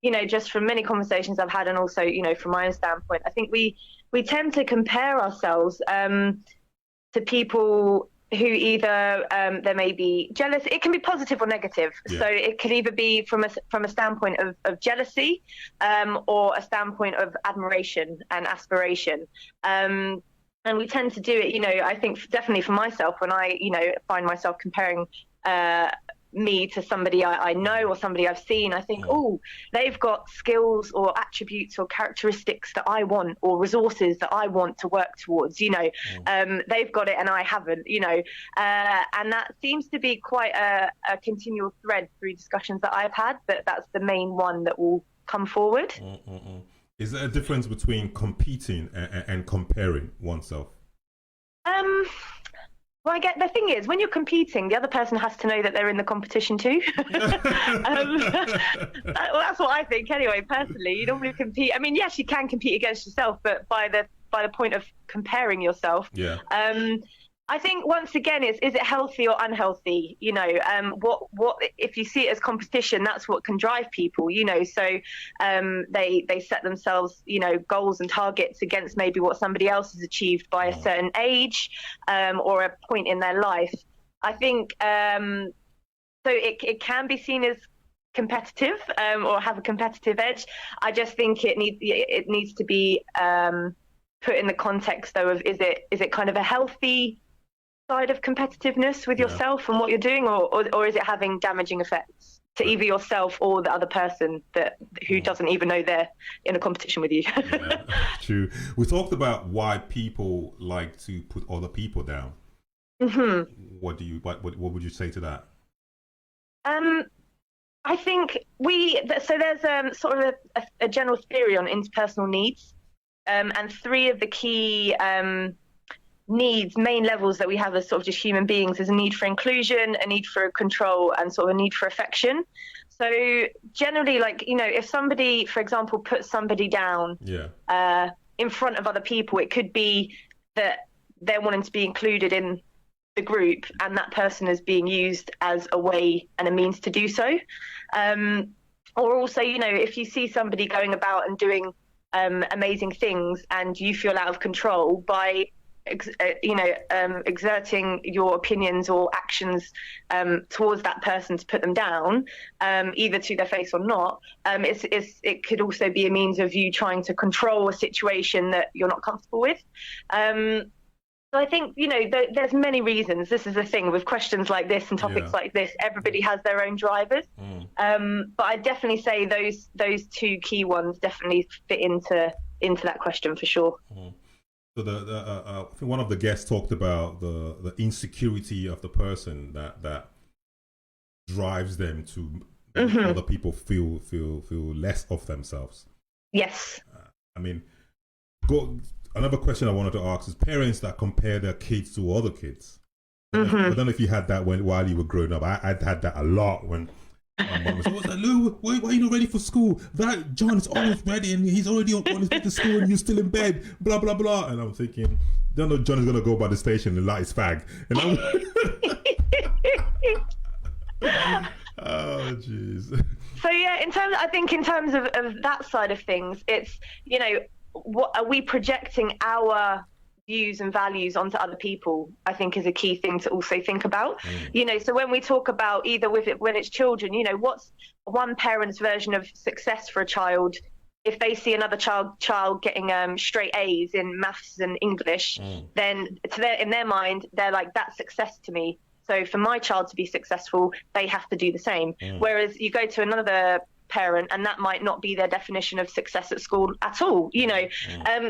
you know, just from many conversations I've had, and also, you know, from my own standpoint, I think we tend to compare ourselves to people who either they may be jealous. It can be positive or negative. So it can either be from a standpoint of jealousy or a standpoint of admiration and aspiration. And we tend to do it, you know, I think definitely for myself, when I, you know, find myself comparing me to somebody I know or somebody I've seen, I think, oh, they've got skills or attributes or characteristics that I want, or resources that I want to work towards, you know, they've got it and I haven't, you know, and that seems to be quite a continual thread through discussions that I've had, but that's the main one that will come forward. Is there a difference between competing and comparing oneself? Well, I get the thing is, when you're competing, the other person has to know that they're in the competition too. That's what I think anyway, personally. You normally compete. I mean, yes, you can compete against yourself, but by the point of comparing yourself. I think once again, is it healthy or unhealthy? You know, what if you see it as competition? That's what can drive people. You know, so they set themselves, you know, goals and targets against maybe what somebody else has achieved by a certain age or a point in their life. I think so it can be seen as competitive, or have a competitive edge. I just think it needs to be put in the context though of is it kind of a healthy side of competitiveness with yourself and what you're doing, or is it having damaging effects to either yourself or the other person who doesn't even know they're in a competition with you? Yeah, true. We talked about why people like to put other people down. Mm-hmm. What would you say to that? I think there's sort of a general theory on interpersonal needs, and three of the key main levels that we have as sort of just human beings is a need for inclusion, a need for control, and sort of a need for affection. So generally, like, you know, if somebody, for example, puts somebody down in front of other people, it could be that they're wanting to be included in the group and that person is being used as a way and a means to do so. Or also, you know, if you see somebody going about and doing amazing things and you feel out of control by exerting your opinions or actions towards that person to put them down, either to their face or not, it could also be a means of you trying to control a situation that you're not comfortable with. So I think, you know, there's many reasons. This is the thing with questions like this and topics like this. Everybody has their own drivers. But I definitely say those two key ones definitely fit into that question for sure. So I think one of the guests talked about the insecurity of the person that drives them to make other people feel less of themselves. Yes. I mean, another question I wanted to ask is parents that compare their kids to other kids. I don't know if you had that while you were growing up. I'd had that a lot when my mom was like, Lou, why are you not ready for school? That John is always ready and he's already on his way to school and you're still in bed, blah, blah, blah. And I'm thinking, don't know, John is going to go by the station and light his fag. And oh, jeez. So, yeah, I think in terms of that side of things, it's, you know, what are we projecting our views and values onto other people, I think is a key thing to also think about. You know, so when we talk about when it's children, you know, what's one parent's version of success for a child? If they see another child getting straight A's in maths and English, then in their mind, they're like, that's success to me. So for my child to be successful, they have to do the same. Whereas you go to another parent and that might not be their definition of success at school at all, you know.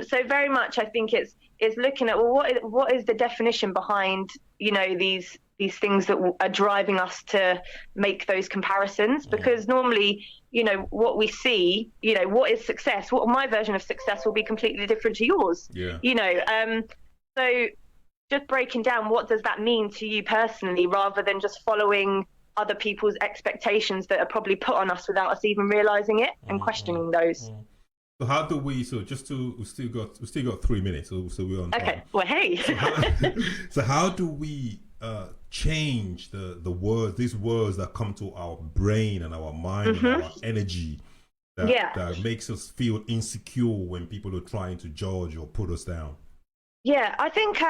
So very much I think it's looking at, well, what is the definition behind, you know, these things that are driving us to make those comparisons, because normally, you know, what we see, you know, what is success, what my version of success will be completely different to yours, you know. So just breaking down, what does that mean to you personally, rather than just following other people's expectations that are probably put on us without us even realizing it and questioning those. So how do we? So we still got 3 minutes. So we're on time. Okay. Well, hey. So how do we change the words? These words that come to our brain and our mind and our energy that makes us feel insecure when people are trying to judge or put us down. Yeah, I think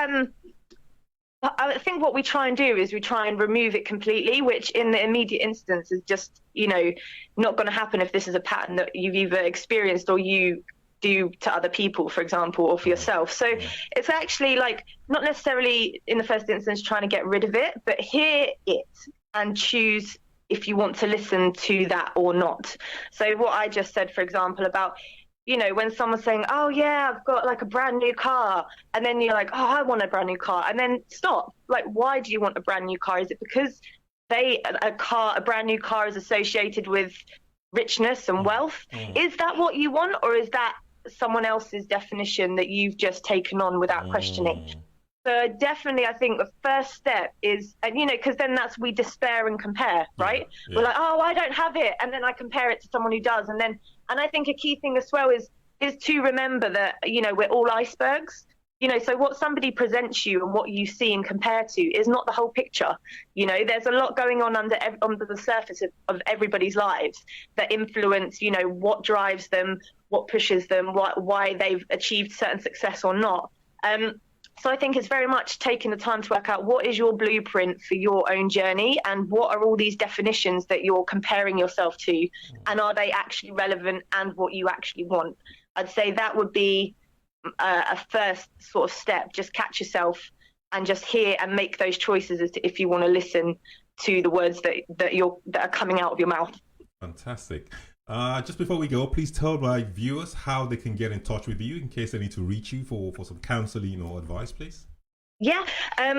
what we try and do is we try and remove it completely, which in the immediate instance is just, you know, not going to happen if this is a pattern that you've either experienced or you do to other people, for example, or for yourself. So it's actually like not necessarily in the first instance trying to get rid of it, but hear it and choose if you want to listen to that or not. So what I just said, for example, about, you know, when someone's saying, oh yeah, I've got like a brand new car, and then you're like, oh, I want a brand new car, and then stop. Like, why do you want a brand new car? Is it because a brand new car is associated with richness and wealth? Is that what you want, or is that someone else's definition that you've just taken on without questioning? So definitely, I think the first step is, and you know, because then we despair and compare, right? We're like, oh, I don't have it, and then I compare it to someone who does, and I think a key thing as well is to remember that, you know, we're all icebergs. You know, so what somebody presents you and what you see and compare to is not the whole picture. You know, there's a lot going on under the surface of everybody's lives that influence, you know, what drives them, what pushes them, why they've achieved certain success or not. So I think it's very much taking the time to work out what is your blueprint for your own journey, and what are all these definitions that you're comparing yourself to, and are they actually relevant and what you actually want. I'd say that would be a first sort of step. Just catch yourself and just hear and make those choices as to if you want to listen to the words that are coming out of your mouth. Fantastic. Just before we go, please tell my viewers how they can get in touch with you in case they need to reach you for some counseling or advice, please. Yeah.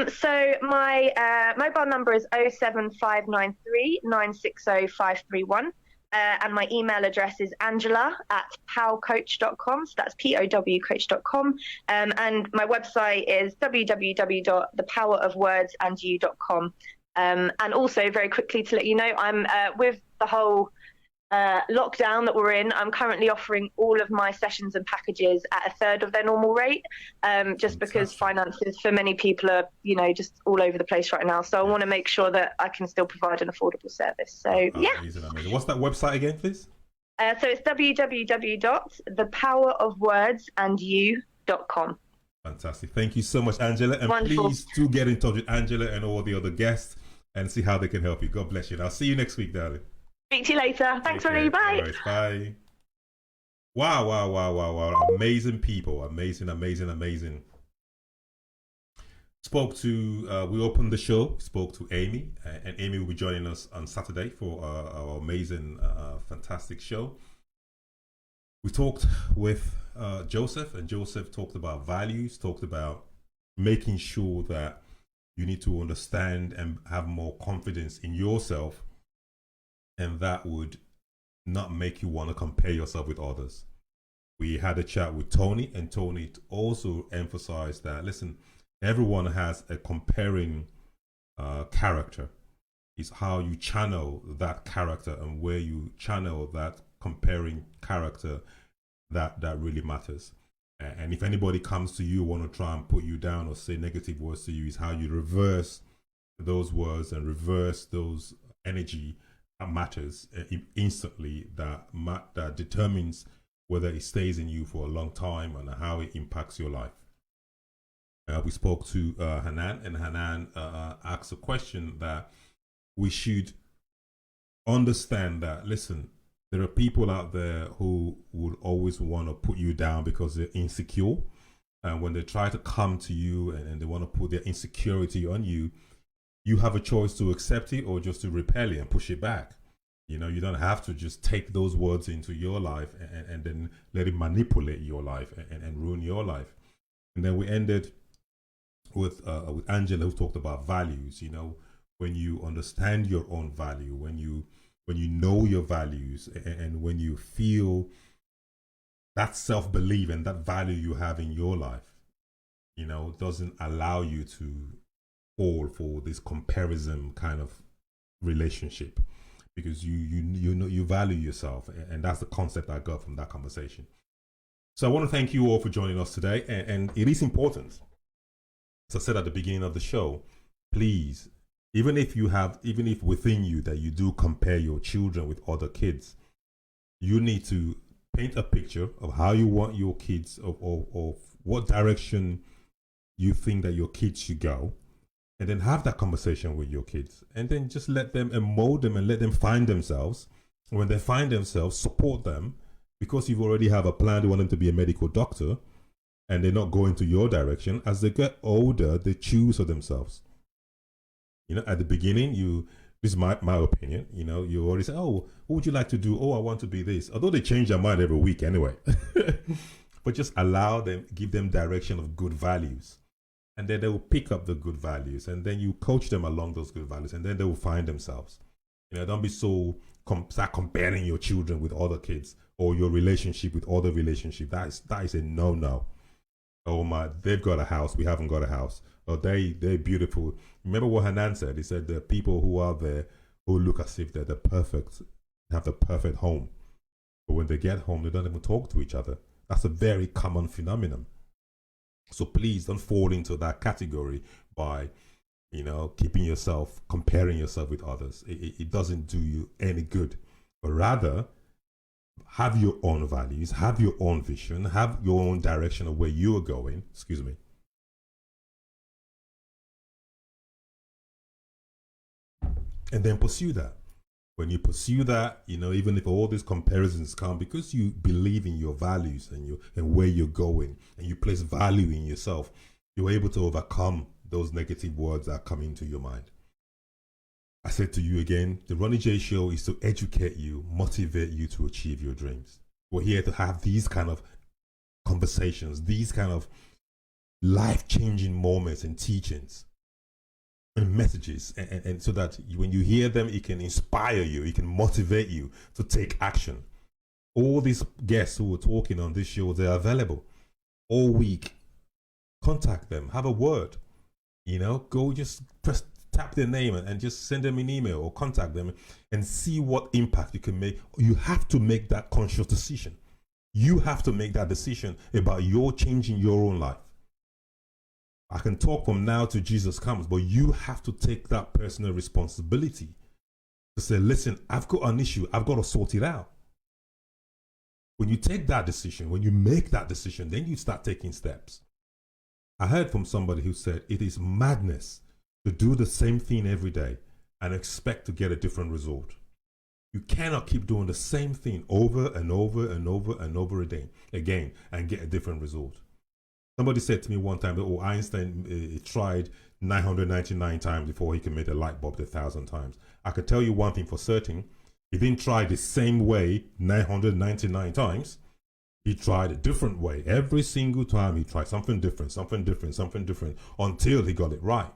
So my mobile number is 07593 960 531. And my email address is angela@powcoach.com. So that's POWcoach.com. And my website is www.thepowerofwordsandyou.com. And also, very quickly to let you know, I'm with the whole lockdown that we're in, I'm currently offering all of my sessions and packages at a third of their normal rate, just because finances for many people are, just all over the place right now. So I want to make sure that I can still provide an affordable service. So yeah. Amazing. What's that website again, please? So it's www.thepowerofwordsandyou.com. Fantastic. Thank you so much, Angela. And Wonderful. Please do get in touch with Angela and all the other guests and see how they can help you. God bless you. And I'll see you next week, darling. Speak to you later. Thanks, Ronnie. Bye. Right, bye. Wow. Amazing people. Amazing. Spoke to, we opened the show, spoke to Amy, and Amy will be joining us on Saturday for our amazing, fantastic show. We talked with Joseph, and Joseph talked about values, talked about making sure that you need to understand and have more confidence in yourself, and that would not make you want to compare yourself with others. We had a chat with Tony, and Tony also emphasized that, listen, everyone has a comparing character. It's how you channel that character and where you channel that comparing character that really matters. And if anybody comes to you, want to try and put you down or say negative words to you, is how you reverse those words and reverse those energy that matters instantly, that determines whether it stays in you for a long time and how it impacts your life. We spoke to Hanane, and Hanane asked a question that we should understand that, listen, there are people out there who would always want to put you down because they're insecure. And when they try to come to you and they want to put their insecurity on you, you have a choice to accept it or just to repel it and push it back. You don't have to just take those words into your life and then let it manipulate your life and ruin your life. And then we ended with Angela, who talked about values. When you understand your own value, when you know your values, and when you feel that self-belief and that value you have in your life, doesn't allow you to fall for this comparison kind of relationship, because you value yourself, and that's the concept I got from that conversation. So I want to thank you all for joining us today, and it is important, as I said at the beginning of the show, please, even if within you that you do compare your children with other kids, you need to paint a picture of how you want your kids, of what direction you think that your kids should go, and then have that conversation with your kids, and then just let them and mold them and let them find themselves. When they find themselves, support them, because you already have a plan. You want them to be a medical doctor, and they're not going to your direction. As they get older, they choose for themselves. At the beginning, this is my opinion, you already say, oh, what would you like to do? Oh, I want to be this. Although they change their mind every week anyway. But just allow them, give them direction of good values. And then they will pick up the good values. And then you coach them along those good values. And then they will find themselves. Don't be so, start comparing your children with other kids or your relationship with other relationships. That is a no-no. Oh, they've got a house. We haven't got a house. Oh, they're beautiful. Remember what Hanane said? He said there are people who are there who look as if they're have the perfect home. But when they get home, they don't even talk to each other. That's a very common phenomenon. So please don't fall into that category by, comparing yourself with others. It doesn't do you any good. But rather, have your own values, have your own vision, have your own direction of where you are going. Excuse me. and then pursue that. When you pursue that, you know, even if all these comparisons come, because you believe in your values and where you're going, and you place value in yourself, you're able to overcome those negative words that come into your mind. I said to you again, the Ronnie J Show is to educate you, motivate you to achieve your dreams. We're here to have these kind of conversations, these kind of life-changing moments and teachings and messages, and so that when you hear them, it can inspire you, it can motivate you to take action. All these guests who were talking on this show, they're available all week. Contact them, have a word, you know, go just tap their name and just send them an email or contact them and see what impact you can make. You have to make that conscious decision. You have to make that decision about your changing your own life. I can talk from now to Jesus comes, but you have to take that personal responsibility to say, listen, I've got an issue, I've got to sort it out. When you take that decision, when you make that decision, then you start taking steps. I heard from somebody who said it is madness to do the same thing every day and expect to get a different result. You cannot keep doing the same thing over and over and over and over again and get a different result. Somebody said to me one time that, oh, Einstein tried 999 times before he could make a light bulb 1,000 times. I could tell you one thing for certain. He didn't try the same way 999 times. He tried a different way. Every single time he tried something different, until he got it right.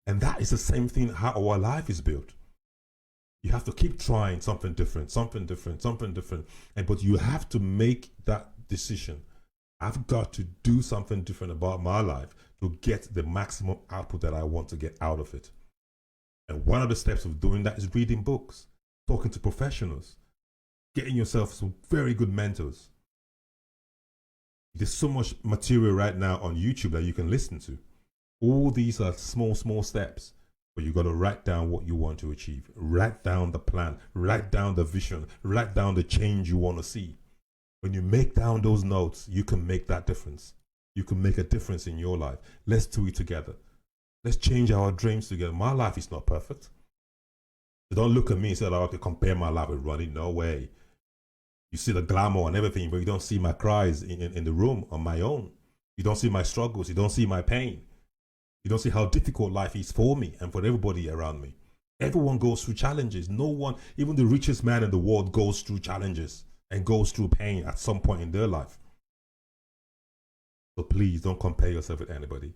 And that is the same thing how our life is built. You have to keep trying something different. But you have to make that decision. I've got to do something different about my life to get the maximum output that I want to get out of it. And one of the steps of doing that is reading books, talking to professionals, getting yourself some very good mentors. There's so much material right now on YouTube that you can listen to. All these are small steps, but you got to write down what you want to achieve. Write down the plan, write down the vision, write down the change you want to see. When you make down those notes, you can make that difference. You can make a difference in your life. Let's do it together. Let's change our dreams together. My life is not perfect. So don't look at me and say, I have to compare my life with Ronnie. No way. You see the glamour and everything, but you don't see my cries in the room on my own. You don't see my struggles. You don't see my pain. You don't see how difficult life is for me and for everybody around me. Everyone goes through challenges. No one, even the richest man in the world, goes through challenges and goes through pain at some point in their life. So please don't compare yourself with anybody,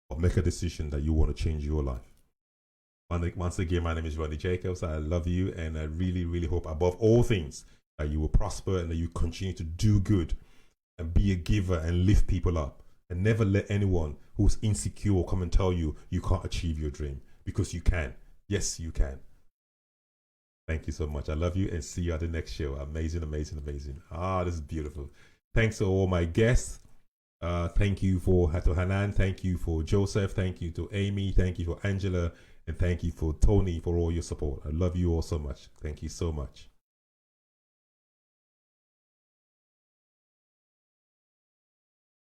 but make a decision that you want to change your life. Once again, my name is Ronnie Jacobs. I love you, and I really, really hope above all things that you will prosper and that you continue to do good and be a giver and lift people up, and never let anyone who's insecure come and tell you you can't achieve your dream, because you can. Yes, you can. Thank you so much. I love you, and see you at the next show. Amazing. This is beautiful. Thanks to all my guests. Thank you to Hanane. Thank you for Joseph. Thank you to Amy. Thank you for Angela. And thank you for Tony for all your support. I love you all so much. Thank you so much.